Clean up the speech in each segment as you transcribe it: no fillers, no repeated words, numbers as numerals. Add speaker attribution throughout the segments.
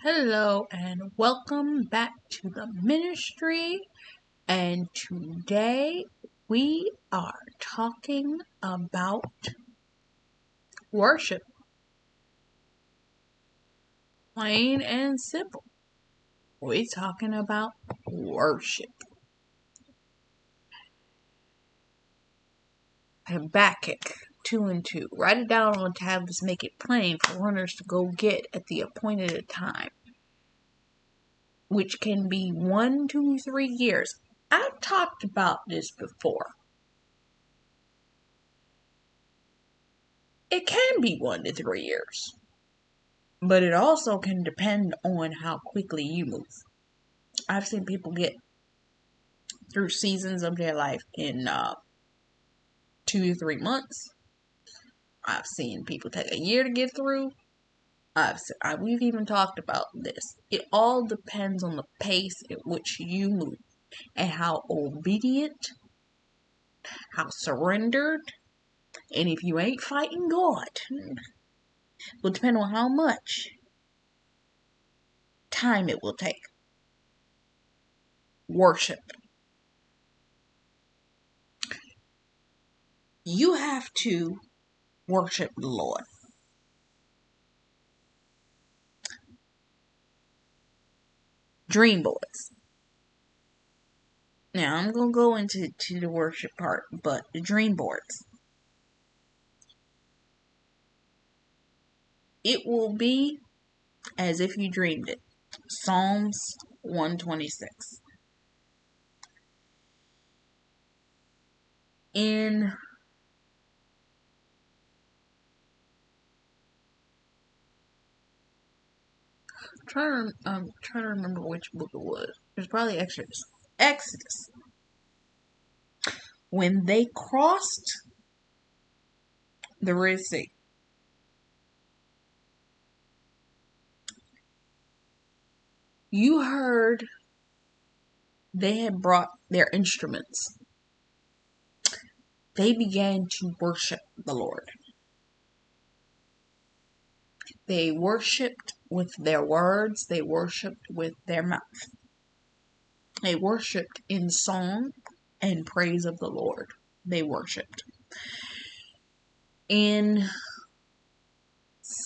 Speaker 1: Hello and welcome back to the ministry. And today we are talking about worship. Plain and simple. We're talking about worship. Habakkuk 2 and 2. Write it down on tablets, make it plain for runners to go get at the appointed time, which can be 1, 2, 3 years. I've talked about this before. It can be 1 to 3 years, but it also can depend on how quickly you move. I've seen people get through seasons of their life in 2 to 3 months. I've seen people take a year to get through. We've even talked about this. It all depends on the pace at which you move and how obedient, how surrendered, and if you ain't fighting God, will depend on how much time it will take. Worship. You have to worship the Lord. Dream boards. Now I'm gonna go into the worship part, but the dream boards. It will be as if you dreamed it. Psalms 126. I'm trying to remember which book it was. It was probably Exodus. Exodus. When they crossed the Red Sea, you heard they had brought their instruments. They began to worship the Lord. They worshipped with their words. They worshipped with their mouth. They worshipped in song and praise of the Lord. They worshipped. In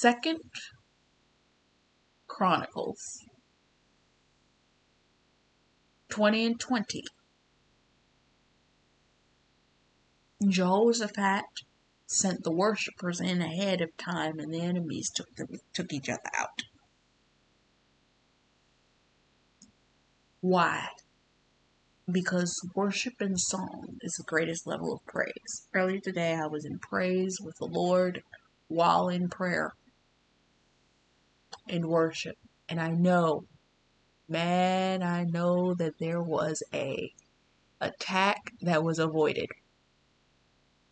Speaker 1: 2 Chronicles 20 and 20, Jehoshaphat sent the worshippers in ahead of time, and the enemies took each other out. Why? Because worship and song is the greatest level of praise. Earlier today, I was in praise with the Lord while in prayer and worship. And I know that there was a attack that was avoided.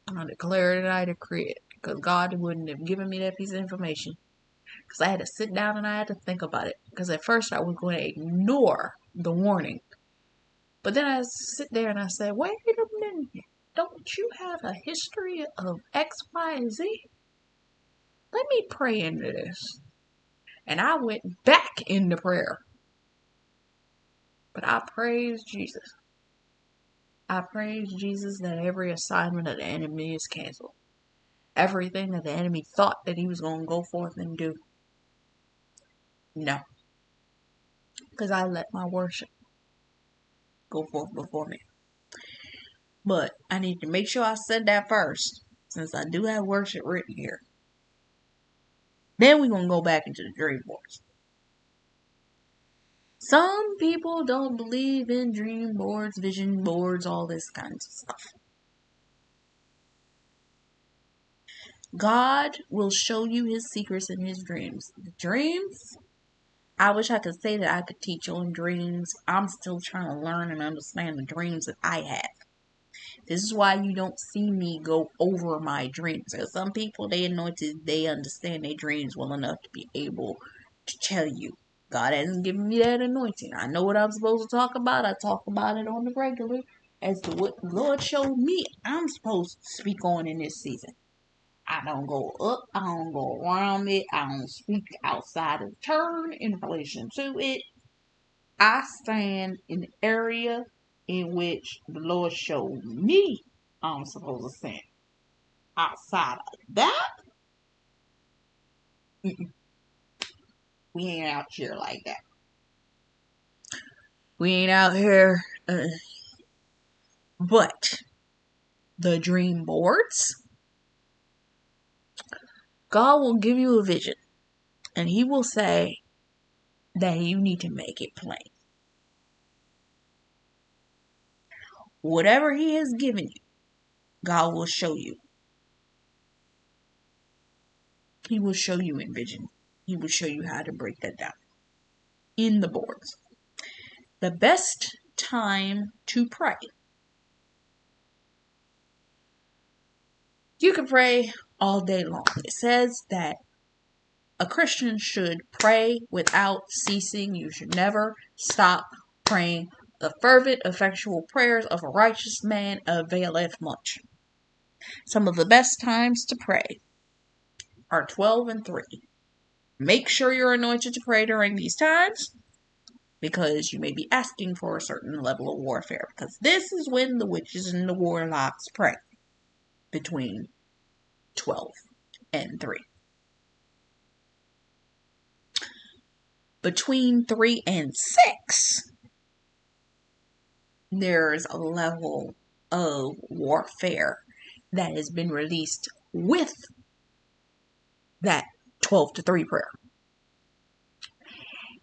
Speaker 1: I declare it and I decree it, because God wouldn't have given me that piece of information. Because I had to sit down and I had to think about it. Because at first I was going to ignore the warning. But then I sit there and I say, wait a minute. Don't you have a history of X, Y, and Z? Let me pray into this. And I went back into prayer. But I praise Jesus. I praise Jesus that every assignment of the enemy is canceled. Everything that the enemy thought that he was going to go forth and do. No. Because I let my worship go forth before me. But I need to make sure I said that first, since I do have worship written here. Then we're going to go back into the dream boards. Some people don't believe in dream boards, vision boards, all this kinds of stuff. God will show you his secrets in his dreams. The dreams, I wish I could say that I could teach on dreams. I'm still trying to learn and understand the dreams that I have. This is why you don't see me go over my dreams. There's some people, they anointed, they understand their dreams well enough to be able to tell you. God hasn't given me that anointing. I know what I'm supposed to talk about. I talk about it on the regular as to what the Lord showed me I'm supposed to speak on in this season. I don't go up, I don't go around it, I don't speak outside of turn in relation to it. I stand in the area in which the Lord showed me I'm supposed to stand. Outside of that, we ain't out here like that. We ain't out here. But the dream boards, God will give you a vision and He will say that you need to make it plain. Whatever He has given you, God will show you. He will show you in vision. He will show you how to break that down in the boards. The best time to pray. You can pray all day long. It says that a Christian should pray without ceasing. You should never stop praying. The fervent, effectual prayers of a righteous man availeth much. Some of the best times to pray are 12 and 3. Make sure you're anointed to pray during these times, because you may be asking for a certain level of warfare. Because this is when the witches and the warlocks pray. Between 12 and 3. Between 3 and 6, there's a level of warfare that has been released with that 12 to 3 prayer.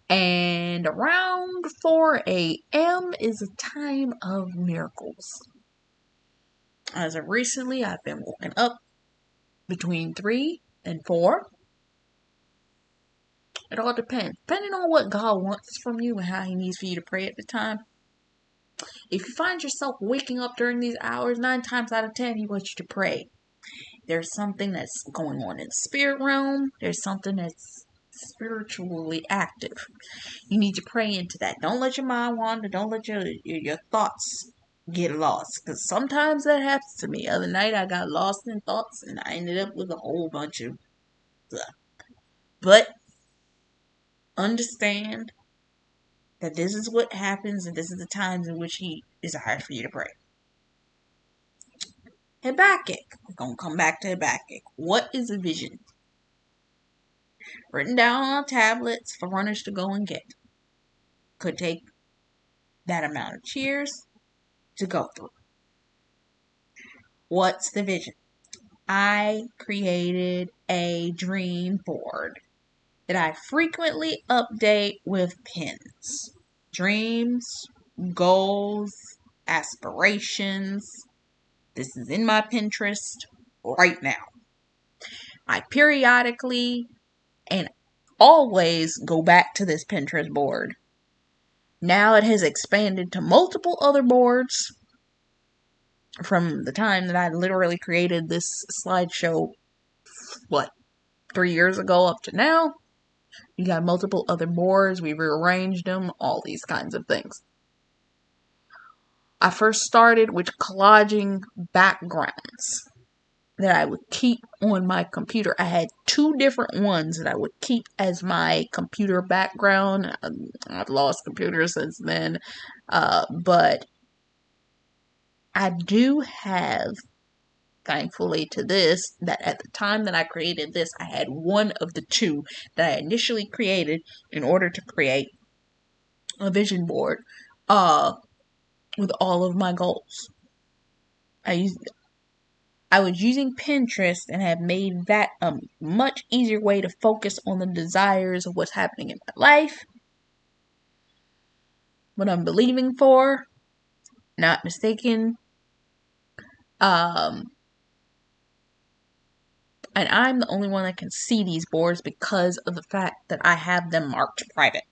Speaker 1: And around 4 a.m. is a time of miracles. As of recently, I've been woken up between 3 and 4. It all depends. Depending on what God wants from you and how He needs for you to pray at the time. If you find yourself waking up during these hours, 9 times out of 10, He wants you to pray. There's something that's going on in the spirit realm. There's something that's spiritually active. You need to pray into that. Don't let your mind wander. Don't let your thoughts get lost. Because sometimes that happens to me. The other night I got lost in thoughts and I ended up with a whole bunch of stuff. But understand that this is what happens and this is the times in which He desires for you to pray. Habakkuk. We're going to come back to Habakkuk. What is a vision? Written down on tablets for runners to go and get. Could take that amount of years to go through. What's the vision? I created a dream board that I frequently update with pins. Dreams, goals, aspirations. This is in my Pinterest right now. I periodically and always go back to this Pinterest board. Now it has expanded to multiple other boards from the time that I literally created this slideshow, 3 years ago up to now. You got multiple other boards. We rearranged them, all these kinds of things. I first started with collaging backgrounds that I would keep on my computer. I had 2 different ones that I would keep as my computer background. I've lost computers since then. But I do have, thankfully to this, that at the time that I created this, I had one of the 2 that I initially created in order to create a vision board with all of my goals. I was using Pinterest and have made that a much easier way to focus on the desires of what's happening in my life, what I'm believing for, not mistaken. And I'm the only one that can see these boards because of the fact that I have them marked private.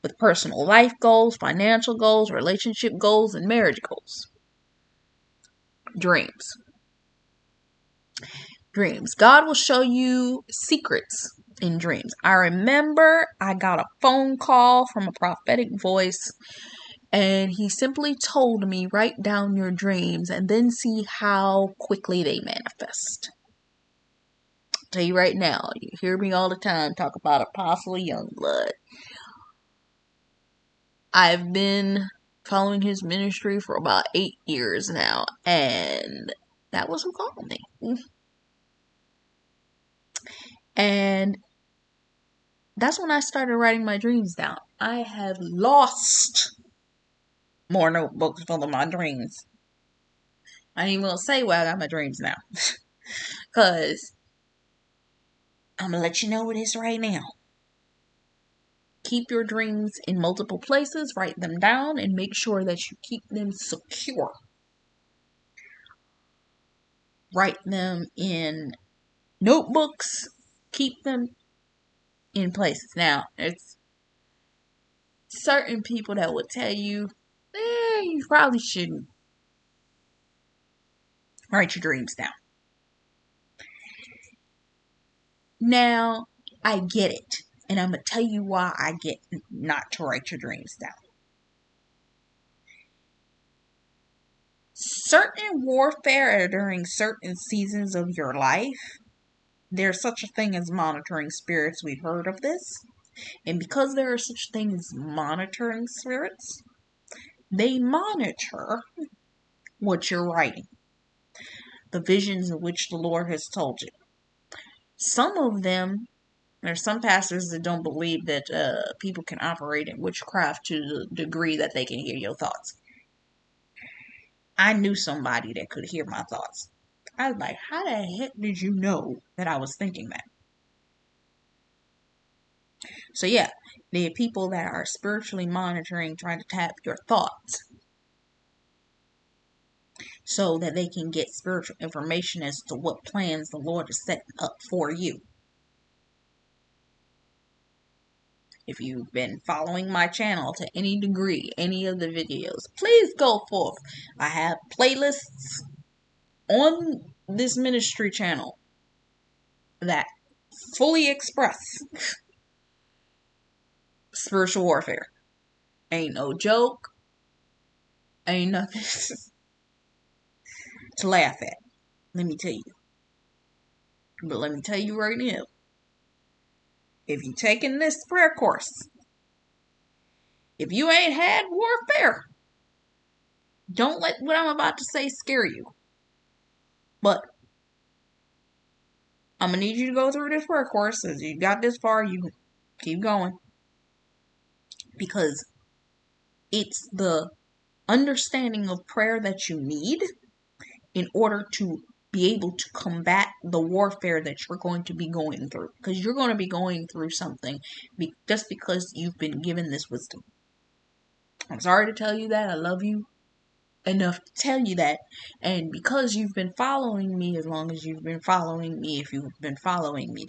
Speaker 1: With personal life goals, financial goals, relationship goals, and marriage goals. Dreams. God will show you secrets in dreams. I remember I got a phone call from a prophetic voice, and he simply told me, write down your dreams and then see how quickly they manifest. Tell you right now, you hear me all the time talk about Apostle Youngblood. I've been following his ministry for about 8 years now, and that was who called me. And that's when I started writing my dreams down. I have lost more notebooks full of my dreams. I ain't even gonna say where I got my dreams now. Because I'm gonna let you know what it is right now. Keep your dreams in multiple places, write them down, and make sure that you keep them secure. Write them in notebooks, keep them in places. Now, it's certain people that would tell you, you probably shouldn't write your dreams down. Now, I get it. And I'm going to tell you why I get not to write your dreams down. Certain warfare during certain seasons of your life, there's such a thing as monitoring spirits. We've heard of this. And because there are such things as monitoring spirits, they monitor what you're writing. The visions in which the Lord has told you. Some of them, there's some pastors that don't believe that people can operate in witchcraft to the degree that they can hear your thoughts. I knew somebody that could hear my thoughts. I was like, how the heck did you know that I was thinking that? So yeah, there are people that are spiritually monitoring, trying to tap your thoughts so that they can get spiritual information as to what plans the Lord has set up for you. If you've been following my channel to any degree, any of the videos, please go forth. I have playlists on this ministry channel that fully express spiritual warfare. Ain't no joke. Ain't nothing to laugh at. Let me tell you. But let me tell you right now. If you taking this prayer course, if you ain't had warfare, don't let what I'm about to say scare you. But I'm going to need you to go through this prayer course. As you got this far, you keep going. Because it's the understanding of prayer that you need in order to be able to combat the warfare that you're going to be going through. Because you're going to be going through something just because you've been given this wisdom. I'm sorry to tell you that. I love you enough to tell you that. And because you've been following me as long as you've been following me, if you've been following me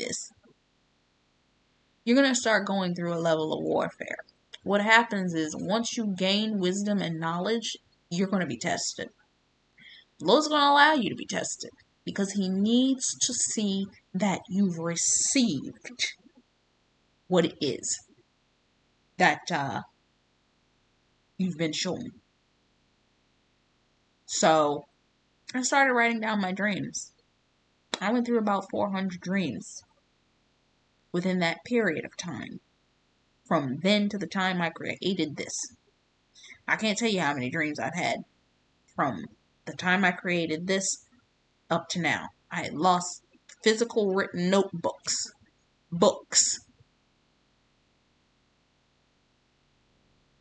Speaker 1: you're going to start going through a level of warfare. What happens is once you gain wisdom and knowledge, you're going to be tested. The Lord's going to allow you to be tested because He needs to see that you've received what it is that you've been shown. So I started writing down my dreams. I went through about 400 dreams within that period of time. From then to the time I created this. I can't tell you how many dreams I've had from the time I created this up to now. I had lost physical written notebooks. Books.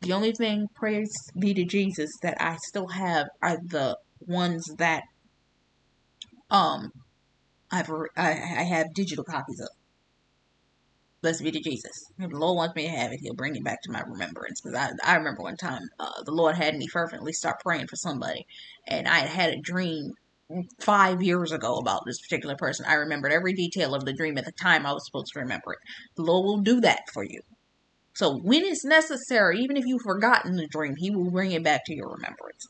Speaker 1: The only thing, praise be to Jesus, that I still have are the ones that I have digital copies of. Blessed be to Jesus. If the Lord wants me to have it, He'll bring it back to my remembrance. Because I remember one time the Lord had me fervently start praying for somebody. And I had a dream 5 years ago about this particular person. I remembered every detail of the dream at the time I was supposed to remember it. The Lord will do that for you. So when it's necessary, even if you've forgotten the dream, He will bring it back to your remembrance.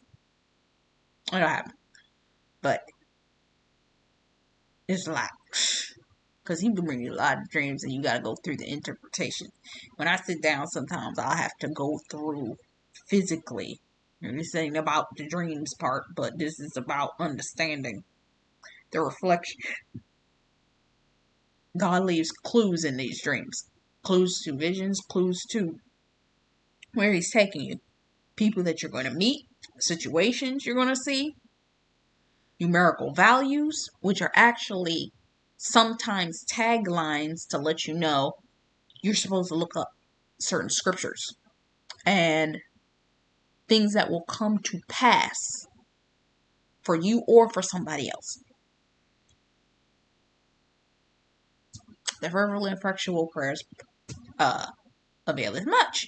Speaker 1: It'll happen. But it's a lot. Because He can bring you a lot of dreams and you got to go through the interpretation. When I sit down, sometimes I'll have to go through physically. This ain't about the dreams part, but this is about understanding the reflection God leaves clues in these dreams. Clues to visions, clues to where He's taking you. People that you're going to meet, situations you're going to see, numerical values, which are actually sometimes taglines to let you know you're supposed to look up certain scriptures and things that will come to pass for you or for somebody else. The fervently effectual prayers availeth much.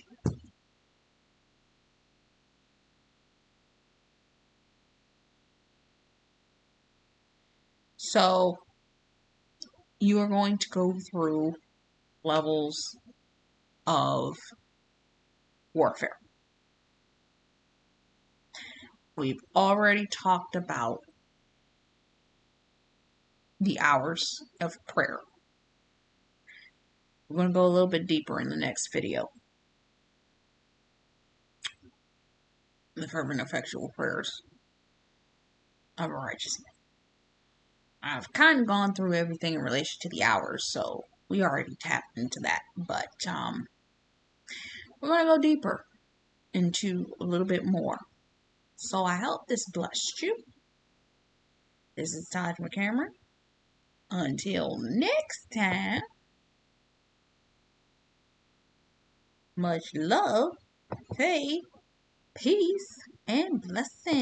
Speaker 1: So you are going to go through levels of warfare. We've already talked about the hours of prayer. We're going to go a little bit deeper in the next video. The fervent effectual prayers of a righteous man. I've kind of gone through everything in relation to the hours, so we already tapped into that. But we're going to go deeper into a little bit more. So I hope this blessed you. This is Taj McCameron. Until next time, much love, faith, peace, and blessing.